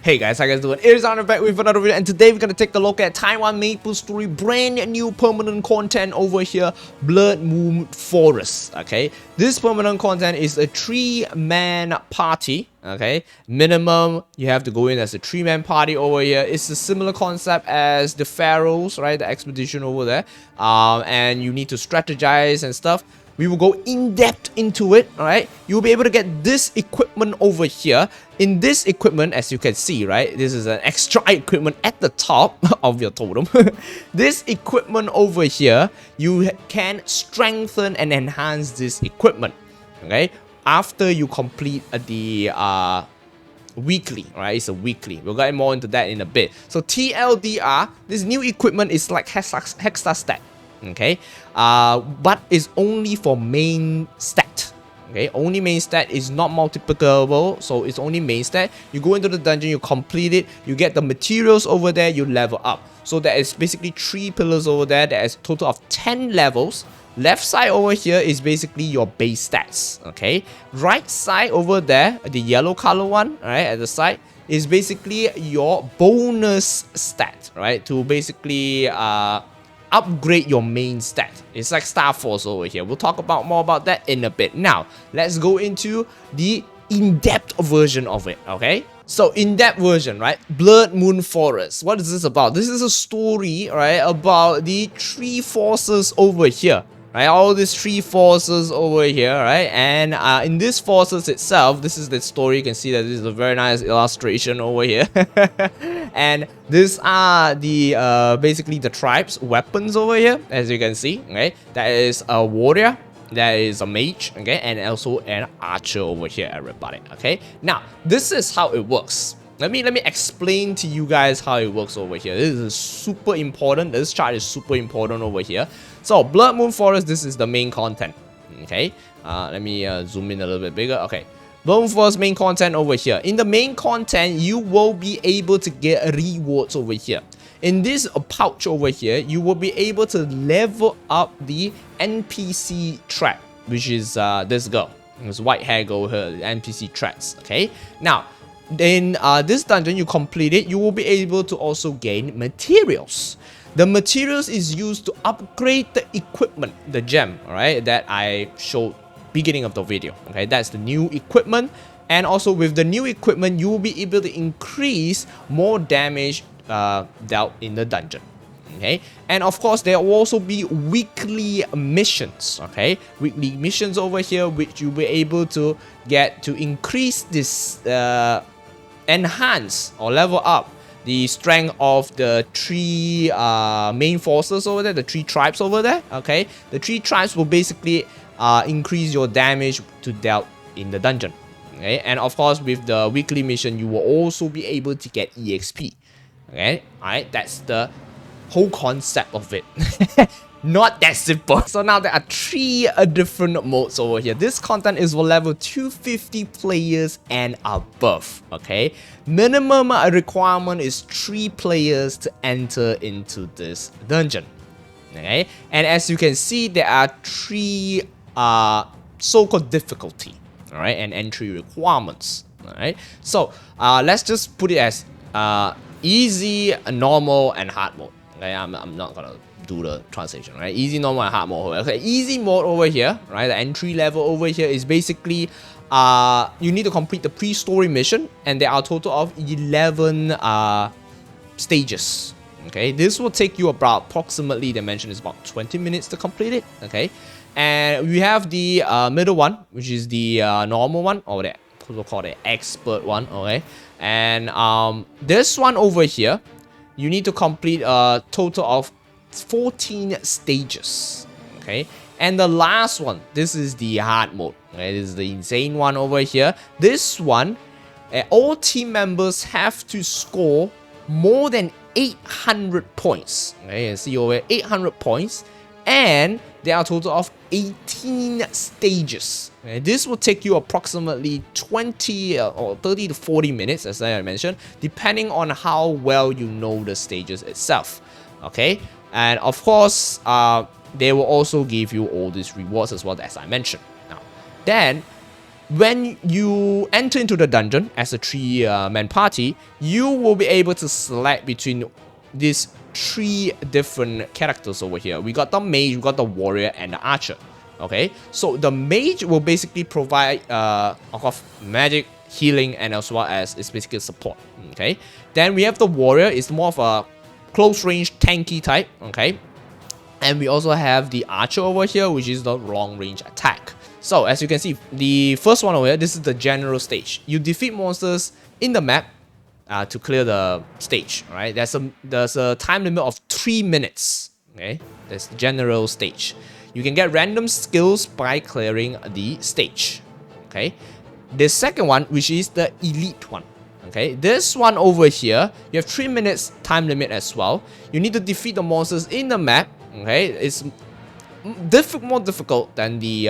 Hey guys, how you guys doing? It is Arnold back with another video, and today we're gonna take a look at Taiwan MapleStory brand new permanent content over here, Blood Moon Forest. Okay, this permanent content is a 3-man party. Okay, minimum you have to go in as a 3-man party over here. It's a similar concept as the Pharaohs, right? The expedition over there, and you need to strategize and stuff. We will go in depth into it. All right, you'll be able to get this equipment over here. In this equipment, as you can see, right, this is an extra equipment at the top of your totem. This equipment over here, you can strengthen and enhance this equipment. Okay, after you complete the weekly, right? It's a weekly. We'll get more into that in a bit. So TLDR, this new equipment is like Hexa stat. Okay, but it's only for main stat. Okay, only main stat, is not multiplicable, so it's only main stat. You go into the dungeon, you complete it, you get the materials over there, you level up. So there is basically 3 pillars over there. There is a total of 10 levels. Left side over here is basically your base stats. Okay, right side over there, the yellow color one, right at the side, is basically your bonus stat, right, to basically upgrade your main stat. It's like Star Force over here. We'll talk about more about that in a bit. Now, let's go into the in-depth version of it, okay? So, in-depth version, right? Blood Moon Forest. What is this about? This is a story, right, about the 3 forces over here. Right, all these 3 forces over here, right? And in this forces itself, this is the story. You can see that this is a very nice illustration over here. And these are the basically the tribes weapons over here, as you can see. Okay, that is a warrior, that is a mage, okay, and also an archer over here, everybody. Okay, now this is how it works. Let me explain to you guys how it works over here. This is super important. This chart is super important over here. So, Blood Moon Forest, this is the main content. Okay, let me zoom in a little bit bigger. Okay, Blood Moon Forest main content over here. In the main content, you will be able to get rewards over here. In this pouch over here, you will be able to level up the NPC track, which is this girl. This white hair girl here, the NPC tracks. Okay, now in this dungeon you complete it, you will be able to also gain materials. The materials is used to upgrade the equipment, the gem, alright, that I showed beginning of the video. Okay, that's the new equipment. And also with the new equipment, you will be able to increase more damage dealt in the dungeon. Okay, and of course there will also be weekly missions. Okay, weekly missions over here, which you'll be able to get to increase this enhance or level up the strength of the 3 main forces over there, the 3 tribes over there. Okay, the 3 tribes will basically increase your damage to dealt in the dungeon. Okay, and of course with the weekly mission, you will also be able to get EXP. Okay, alright, that's the whole concept of it. Not that simple. So now there are 3 different modes over here. This content is for level 250 players and above. Okay, minimum requirement is 3 players to enter into this dungeon. Okay, and as you can see, there are 3 so-called difficulty, all right, and entry requirements. All right, so let's just put it as easy, normal, and hard mode. Okay, I'm not gonna do the translation, right? Easy, normal, and hard mode. Okay, easy mode over here, right? The entry level over here is basically you need to complete the pre-story mission, and there are a total of 11 stages. Okay, this will take you about approximately, they mentioned, is about 20 minutes to complete it. Okay, and we have the middle one, which is the normal one, or the we'll call it expert one. Okay, and this one over here, you need to complete a total of 14 stages. Okay, and the last one, this is the hard mode. Okay, this is the insane one over here. This one, all team members have to score more than 800 points. Okay, you see over 800 points, and there are a total of 18 stages. Okay, this will take you approximately 20 or 30 to 40 minutes, as I mentioned, depending on how well you know the stages itself. Okay, and of course, they will also give you all these rewards as well, as I mentioned. Now, then when you enter into the dungeon as a 3-man party, you will be able to select between these 3 different characters over here. We got the mage, we got the warrior, and the archer. Okay, so the mage will basically provide of course magic, healing, and as well as it's basically support. Okay, then we have the warrior. It's more of a close range tanky type. Okay, and we also have the archer over here, which is the long range attack. So as you can see, the first one over here, this is the general stage. You defeat monsters in the map to clear the stage. Right, there's a time limit of 3 minutes. Okay, that's the general stage. You can get random skills by clearing the stage. Okay, the second one, which is the elite one. Okay, this one over here, you have 3 minutes time limit as well. You need to defeat the monsters in the map. Okay, it's more difficult than the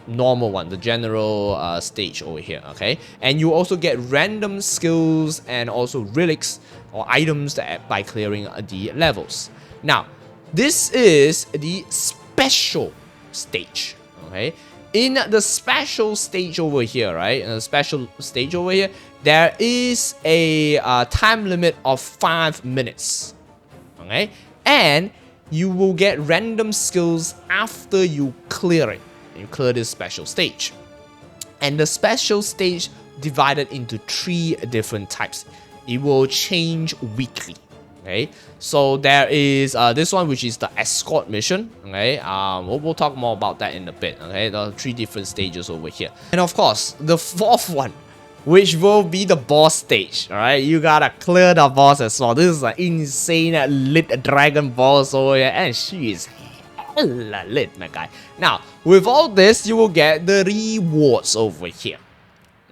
normal one, the general stage over here. Okay, and you also get random skills and also relics or items by clearing the levels. Now, this is the special stage. Okay, in the special stage over here, right? In the special stage over here, there is a time limit of 5 minutes. Okay, and you will get random skills after you clear it. You clear this special stage, and the special stage divided into 3 different types. It will change weekly. Okay, so there is this one, which is the escort mission. Okay, we'll talk more about that in a bit. Okay, there are 3 different stages over here, and of course the 4th one, which will be the boss stage. All right, you gotta clear the boss as well. This is an insane lit dragon boss over here, and she is hella lit, my guy. Now, with all this, you will get the rewards over here.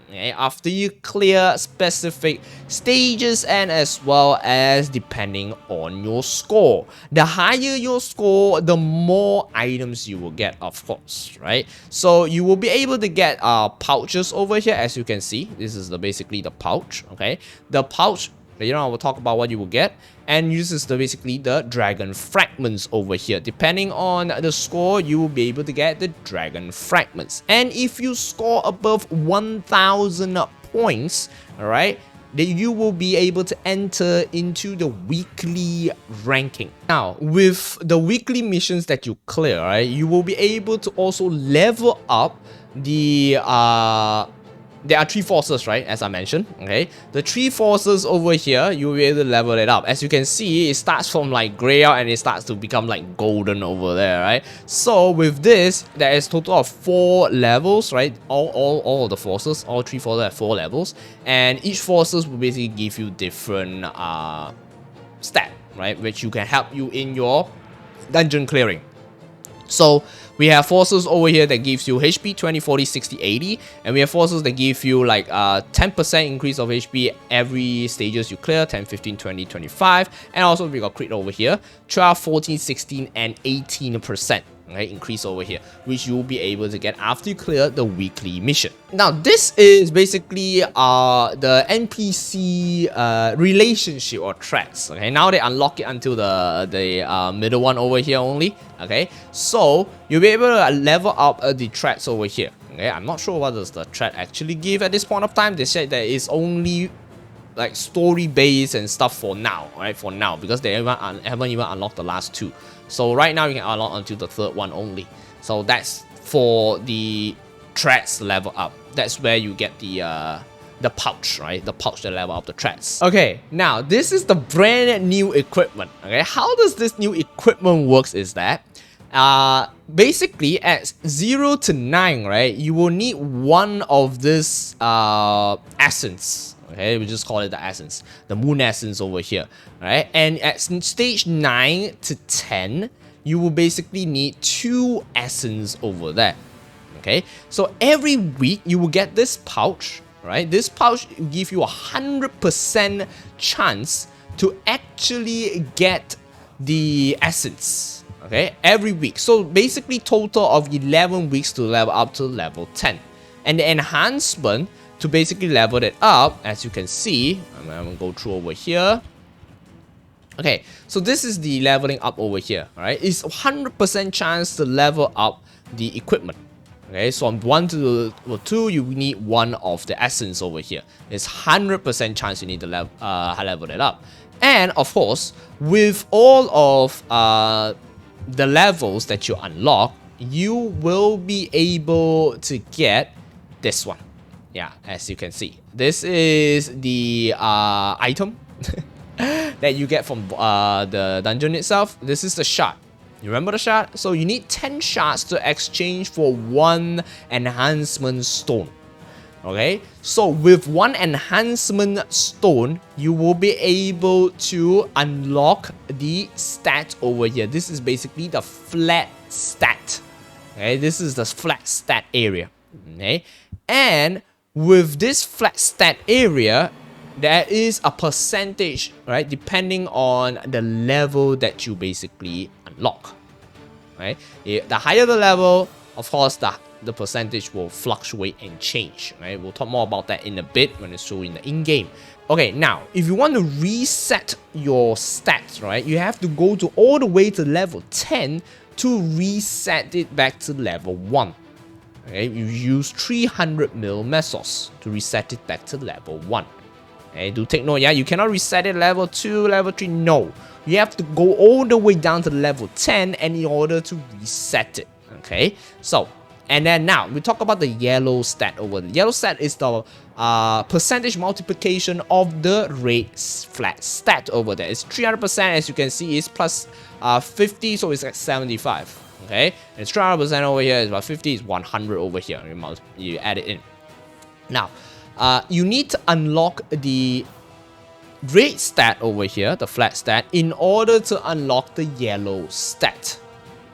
Okay, after you clear specific stages and as well as depending on your score. The higher your score, the more items you will get, of course, right? So you will be able to get pouches over here, as you can see. This is basically the pouch. Okay, the pouch, later on I will talk about what you will get, and this is basically the dragon fragments over here. Depending on the score, you will be able to get the dragon fragments, and if you score above 1000 points, all right, then you will be able to enter into the weekly ranking. Now, with the weekly missions that you clear, right, you will be able to also level up the there are 3 forces, right, as I mentioned. Okay, the 3 forces over here, you'll be able to level it up. As you can see, it starts from like gray out and it starts to become like golden over there, right? So with this, there is total of 4 levels, right? All of the forces, all 3 forces have 4 levels, and each forces will basically give you different stat, right, which you can help you in your dungeon clearing. So we have forces over here that gives you HP 20, 40, 60, 80, and we have forces that give you like 10% increase of HP every stages you clear, 10, 15, 20, 25, and also we got crit over here, 12, 14, 16, and 18%. Okay, increase over here, which you will be able to get after you clear the weekly mission. Now, this is basically the NPC relationship or threats. Okay, now they unlock it until the middle one over here only. Okay, so you'll be able to level up the threats over here. Okay, I'm not sure what does the threat actually give at this point of time. They said that it's only like story based and stuff for now, right? For now, because they haven't even unlocked the last 2. So right now you can unlock until the 3rd one only. So that's for the threats level up. That's where you get the pouch, right? The pouch that level up the threats. Okay, now this is the brand new equipment. Okay, how does this new equipment works is that basically at 0 to 9, right, you will need one of this essence. Okay, we just call it the essence, the moon essence over here, right? And at stage 9 to 10, you will basically need 2 essence over there. Okay, so every week you will get this pouch, right? This pouch will give you 100% chance to actually get the essence. Okay, every week. So basically total of 11 weeks to level up to level 10. And the enhancement to basically level it up, as you can see, I'm gonna go through over here. Okay, so this is the leveling up over here, alright? It's 100% chance to level up the equipment. Okay, so from 1 to 2, you need 1 of the essence over here. It's 100% chance you need to level it up. And of course, with all of the levels that you unlock, you will be able to get this one. Yeah, as you can see, this is the item that you get from the dungeon itself. This is the shard. You remember the shard? So you need 10 shards to exchange for 1 enhancement stone. Okay, so with 1 enhancement stone, you will be able to unlock the stat over here. This is basically the flat stat. Okay, this is the flat stat area. Okay, and with this flat stat area, there is a percentage, right, depending on the level that you basically unlock. Right? The higher the level, of course, the percentage will fluctuate and change. Right? We'll talk more about that in a bit when it's shown in the in-game. Okay, now if you want to reset your stats, right, you have to go to all the way to level 10 to reset it back to level 1. Okay, you use 300 mil mesos to reset it back to level 1. Okay, do take note, yeah, you cannot reset it level 2, level 3, no. You have to go all the way down to level 10 and in order to reset it. Okay, so, and then now we talk about the yellow stat over there. The yellow stat is the percentage multiplication of the red flat stat over there. It's 300%, as you can see, it's plus 50, so it's at 75. Okay, and it's 300% over here, is about 50, is 100 over here. You add it in. Now, you need to unlock the red stat over here, the flat stat, in order to unlock the yellow stat.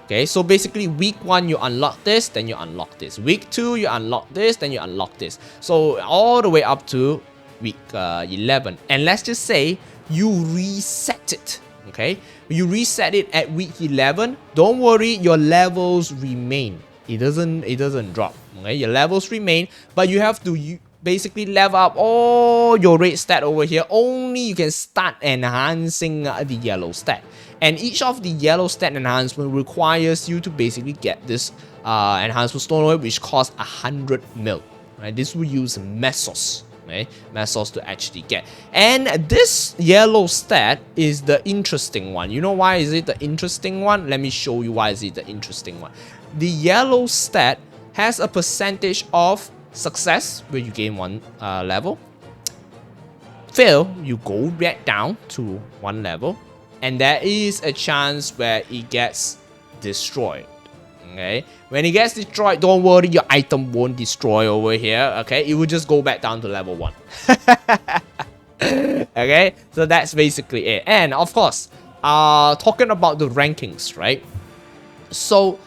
Okay, so basically week 1 you unlock this, then you unlock this. Week 2 you unlock this, then you unlock this. So all the way up to week 11. And let's just say you reset it. Okay, you reset it at week 11. Don't worry, your levels remain. It doesn't drop. Okay, your levels remain, but you have to basically level up all your red stat over here. Only you can start enhancing the yellow stat, and each of the yellow stat enhancement requires you to basically get this enhancement stone, which costs 100 mil. Right, this will use mesos. Okay, mesos to actually get, and this yellow stat is the interesting one. You know why is it the interesting one? Let me show you why is it the interesting one. The yellow stat has a percentage of success where you gain 1 level. Fail, you go back down to 1 level, and there is a chance where it gets destroyed. Okay, when it gets destroyed, don't worry, your item won't destroy over here. Okay, it will just go back down to level 1. Okay, so that's basically it. And of course, talking about the rankings, right? So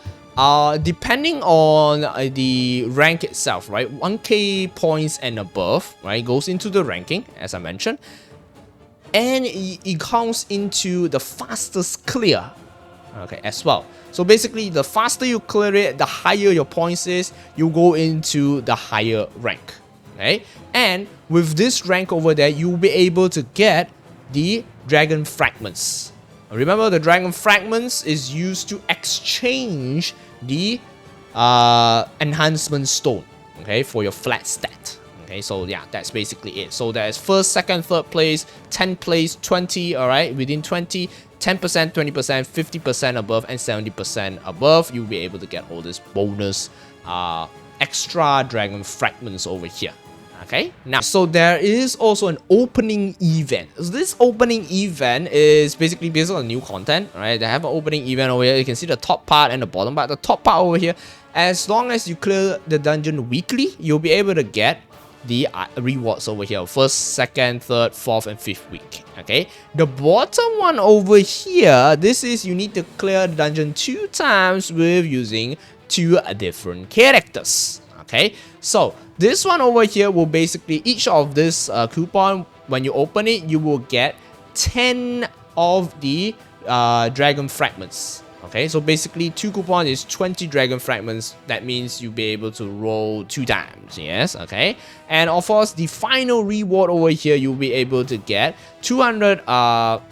depending on the rank itself, right, 1k points and above, right, goes into the ranking, as I mentioned, and it counts into the fastest clear, okay, as well. So basically, the faster you clear it, the higher your points is, you go into the higher rank. Okay, and with this rank over there, you'll be able to get the dragon fragments. Remember, the dragon fragments is used to exchange the enhancement stone, okay, for your flat stat. Okay, so yeah, that's basically it. So there's first, second, third place, 10th place, 20, all right, within 20, 10%, 20%, 50% above, and 70% above, you'll be able to get all this bonus extra dragon fragments over here. Okay, now, so there is also an opening event. So this opening event is basically based on new content, right? They have an opening event over here. You can see the top part and the bottom part. The top part over here, as long as you clear the dungeon weekly, you'll be able to get the rewards over here, first, second, third, fourth, and fifth week. Okay, the bottom one over here, this is you need to clear the dungeon 2 times with using 2 different characters. Okay, so this one over here will basically, each of this coupon, when you open it, you will get 10 of the dragon fragments. Okay, so basically 2 coupons is 20 dragon fragments. That means you'll be able to roll 2 times. Yes, okay. And of course, the final reward over here, you'll be able to get 200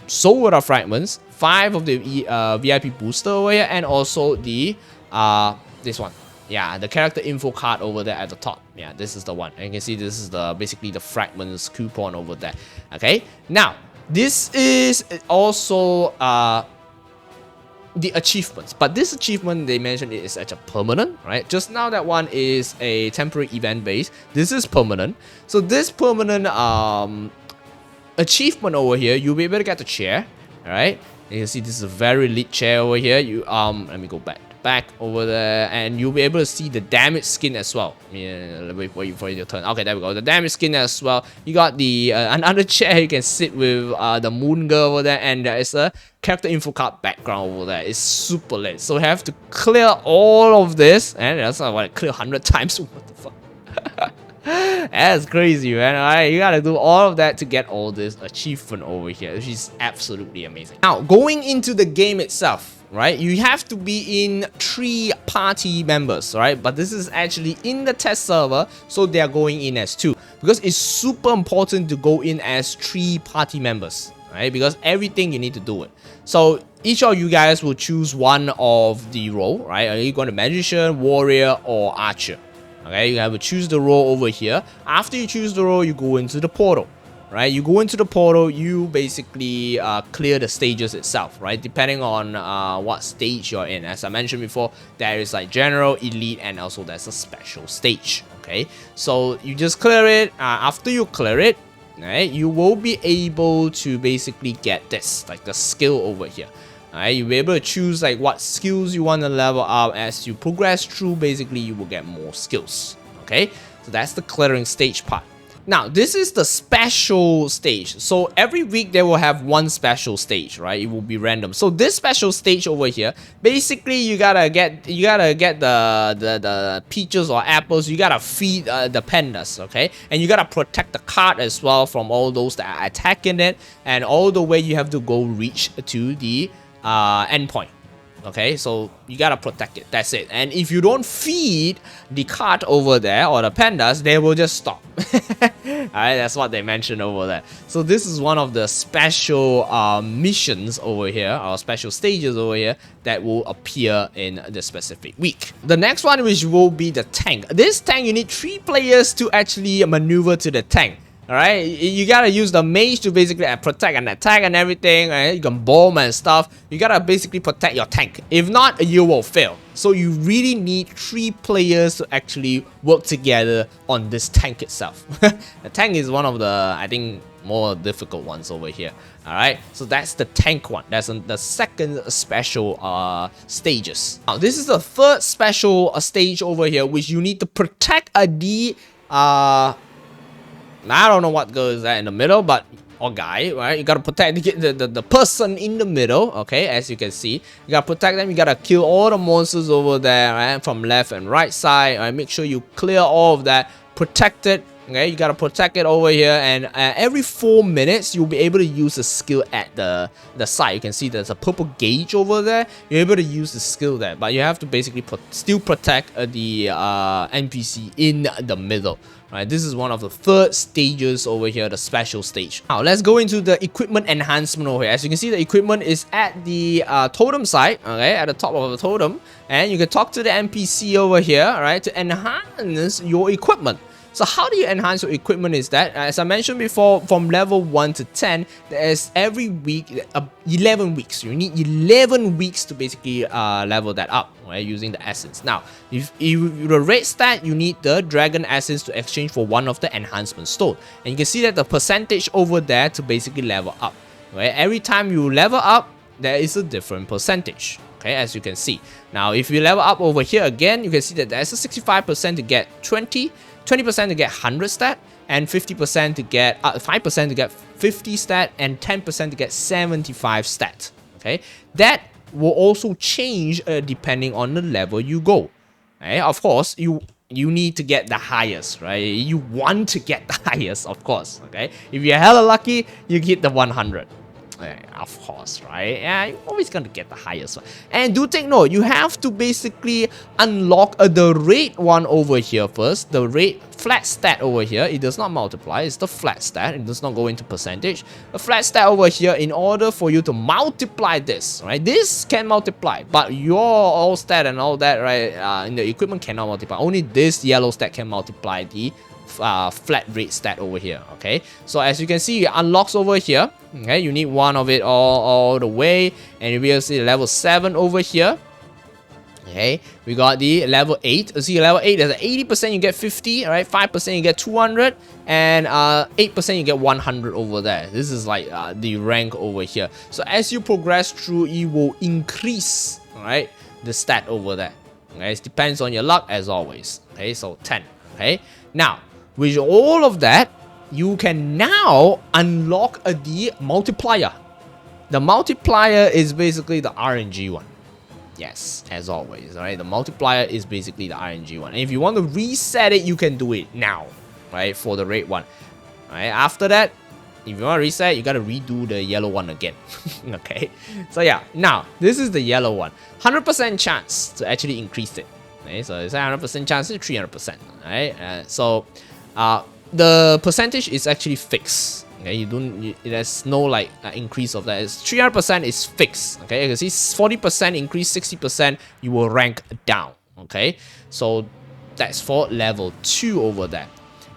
soul water fragments, 5 of the VIP booster over here, and also the this one, Yeah, the character info card over there at the top. Yeah, this is the one. And you can see this is the basically the fragments coupon over there. Okay, now this is also the achievements, but this achievement they mentioned it is actually permanent, right? Just now that one is a temporary event based. This is permanent. So this permanent achievement over here, you'll be able to get the chair. All right, you can see this is a very lit chair over here. You let me go back over there, and you'll be able to see the damage skin as well. Yeah, wait for your turn. Okay, there we go. The damage skin as well. You got the another chair you can sit with the moon girl over there, and there is a character info card background over there. It's super lit. So we have to clear all of this, and that's not what, clear 100 times. What the fuck? That's crazy, man. Alright, you gotta do all of that to get all this achievement over here, which is absolutely amazing. Now, going into the game itself, right, you have to be in 3 party members, right? But this is actually in the test server, so they are going in as 2, because it's super important to go in as 3 party members, right? Because everything you need to do it. So each of you guys will choose one of the role, right? Are you going to magician, warrior, or archer? Okay, you have to choose the role over here. After you choose the role, you go into the portal, right? You go into the portal, you basically clear the stages itself, right? Depending on what stage you're in. As I mentioned before, there is like general, elite, and also there's a special stage, okay? So you just clear it. After you clear it, right, you will be able to basically get this, like the skill over here. Alright, you'll be able to choose like what skills you want to level up. As you progress through, basically you will get more skills. Okay, so that's the clearing stage part. Now this is the special stage. So every week they will have one special stage, right? It will be random. So this special stage over here, basically you gotta get the peaches or apples. You gotta feed the pandas, okay? And you gotta protect the cart as well from all those that are attacking it. And all the way you have to go reach to the endpoint. Okay, so you gotta protect it. That's it. And if you don't feed the cart over there or the pandas, they will just stop. Alright, that's what they mentioned over there. So this is one of the special missions over here, or special stages over here, that will appear in the specific week. The next one, which will be the tank. This tank, you need 3 players to actually maneuver to the tank. Alright, you gotta use the mage to basically protect and attack and everything, right? You can bomb and stuff. You gotta basically protect your tank. If not, you will fail. So you really need 3 players to actually work together on this tank itself. The tank is one of the, I think, more difficult ones over here. Alright, so that's the tank one. That's the second special stages. Now, this is the third special stage over here, which you need to protect the I don't know what girl is that in the middle, but or guy, right? You gotta protect the person in the middle, okay? As you can see, you gotta protect them. You gotta kill all the monsters over there, right? From left and right side, right? Make sure you clear all of that, protect it. Okay, you gotta protect it over here, and every 4 minutes you'll be able to use the skill at the side. You can see there's a purple gauge over there. You're able to use the skill there, but you have to basically still protect the NPC in the middle. Right, this is one of the third stages over here, the special stage. Now let's go into the equipment enhancement over here. As you can see, the equipment is at the totem side, okay, at the top of the totem, and you can talk to the NPC over here, right, to enhance your equipment. So how do you enhance your equipment is that, as I mentioned before, from level 1 to 10, there's every week, 11 weeks. You need 11 weeks to basically level that up, right, using the essence. Now, if the red stat, you need the dragon essence to exchange for one of the enhancement stone. And you can see that the percentage over there to basically level up, right? Every time you level up, there is a different percentage. Okay, as you can see. Now, if you level up over here again, you can see that there's a 65% to get 20%, 20% to get 100 stat, and 50% to get 5% to get 50 stat, and 10% to get 75 stat. Okay, that will also change depending on the level you go. Okay? Of course, you need to get the highest, right? You want to get the highest, of course. Okay, if you're hella lucky, you get the 100. Of course, right? Yeah, you're always gonna get the highest one. And do take note, you have to basically unlock the rate one over here first. The rate flat stat over here, it does not multiply, it's the flat stat, it does not go into percentage. The flat stat over here, in order for you to multiply this, right? This can multiply, but your all stat and all that, right, in the equipment cannot multiply. Only this yellow stat can multiply the flat rate stat over here. Okay, so as you can see, it unlocks over here. Okay, you need one of it all the way, and you will see level 7 over here. Okay, we got the level 8. You see level 8, there's 80% you get 50, all right, 5% you get 200, and 8% you get 100 over there. This is like the rank over here. So as you progress through, it will increase, all right, the stat over there. Okay, it depends on your luck as always. Okay, so 10. Okay, now with all of that, you can now unlock the multiplier. The multiplier is basically the RNG one. Yes, as always, right? The multiplier is basically the RNG one. And if you want to reset it, you can do it now, right? For the red one, right? After that, if you want to reset, you got to redo the yellow one again. Okay, so yeah, now this is the yellow one. 100% chance to actually increase it. Okay, so it's 100% chance, it's 300%, right? The percentage is actually fixed. Okay, there's no like increase of that. It's 300% is fixed. Okay, you can see 40% increase, 60% you will rank down. Okay, so that's for level 2 over there.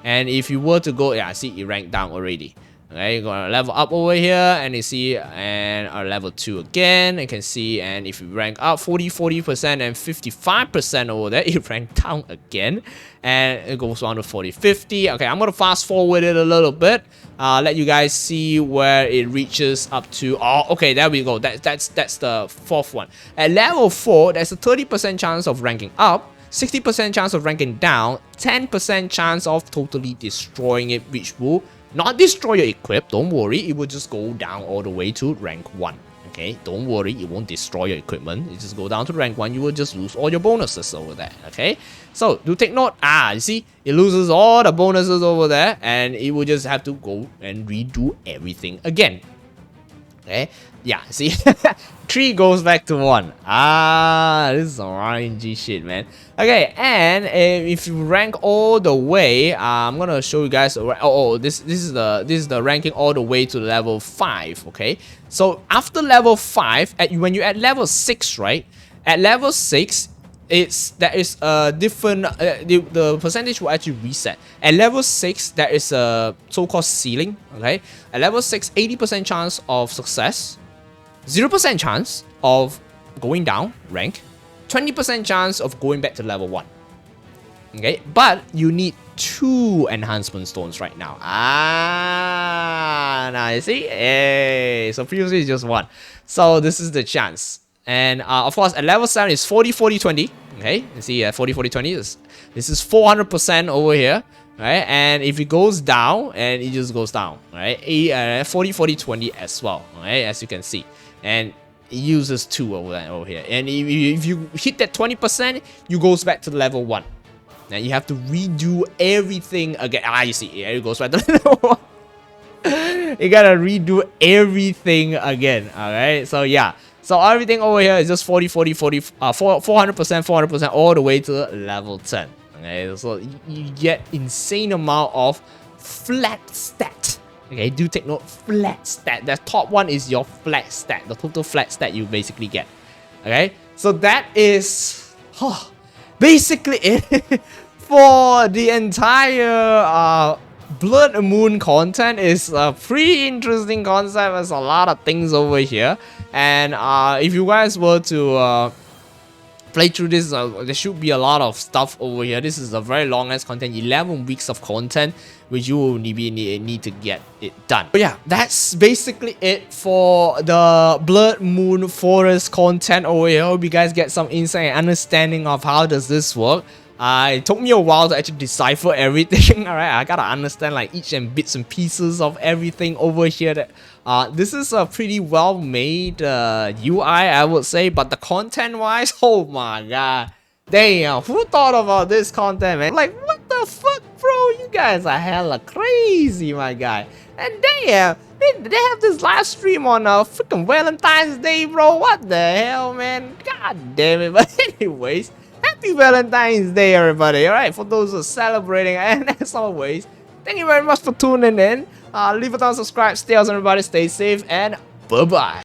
And if you were to go, yeah, I see it ranked down already. Okay, you're gonna level up over here, and you see, and our level 2 again, you can see, and if you rank up 40% and 55% over there, it ranked down again, and it goes on to 40-50. Okay, I'm gonna fast forward it a little bit, let you guys see where it reaches up to. Oh, okay, there we go. That's the 4th one. At level 4, there's a 30% chance of ranking up, 60% chance of ranking down, 10% chance of totally destroying it, which will not destroy your equip. Don't worry, it will just go down all the way to rank 1. Okay, don't worry, it won't destroy your equipment. It just go down to rank 1. You will just lose all your bonuses over there. Okay, so do take note. You see, it loses all the bonuses over there, and it will just have to go and redo everything again. Okay, yeah, see, 3 goes back to 1. This is some RNG shit, man. Okay, and if you rank all the way, I'm gonna show you guys. This is the ranking all the way to level 5. Okay, so after level 5, when you're at level 6, right? At level 6, there is a different the percentage will actually reset. At level 6, there is a so-called ceiling. Okay, at level 6, 80% chance of success, 0% chance of going down rank, 20% chance of going back to level 1. Okay, but you need 2 enhancement stones right now. Now you see, hey, so previously it's just 1. So this is the chance. And of course, at level 7 is 40-40-20. Okay, you see, 40-40-20 this is 400% over here, right? And if it goes down, and it just goes down, right? 40-40-20 as well, right? As you can see, and it uses 2 over here. And if you hit that 20%, you goes back to level 1. Now you have to redo everything again. You see, it goes back to level 1. You gotta redo everything again. All right, so yeah. So everything over here is just 400% all the way to level 10. Okay, so you get insane amount of flat stat. Okay, do take note, flat stat. The top one is your flat stat, the total flat stat you basically get. Okay, so that is basically it for the entire Blood Moon content. Is a pretty interesting concept. There's a lot of things over here, and if you guys were to play through this, there should be a lot of stuff over here. This is a very long ass content, 11 weeks of content, which you will need to get it done. But yeah, that's basically it for the Blood Moon Forest content over here. Hope you guys get some insight and understanding of how does this work. It took me a while to actually decipher everything. All right, I gotta understand like each and bits and pieces of everything over here. That this is a pretty well made UI, I would say, but the content wise, oh my god, damn, who thought about this content, man? Like, what the fuck, bro? You guys are hella crazy, my guy. And damn, they have this live stream on freaking Valentine's Day, bro. What the hell, man? God damn it. But anyways, happy Valentine's Day, everybody. All right, for those who are celebrating, and as always, thank you very much for tuning in. Leave a thumbs up, subscribe, stay awesome, everybody. Stay safe, and bye-bye.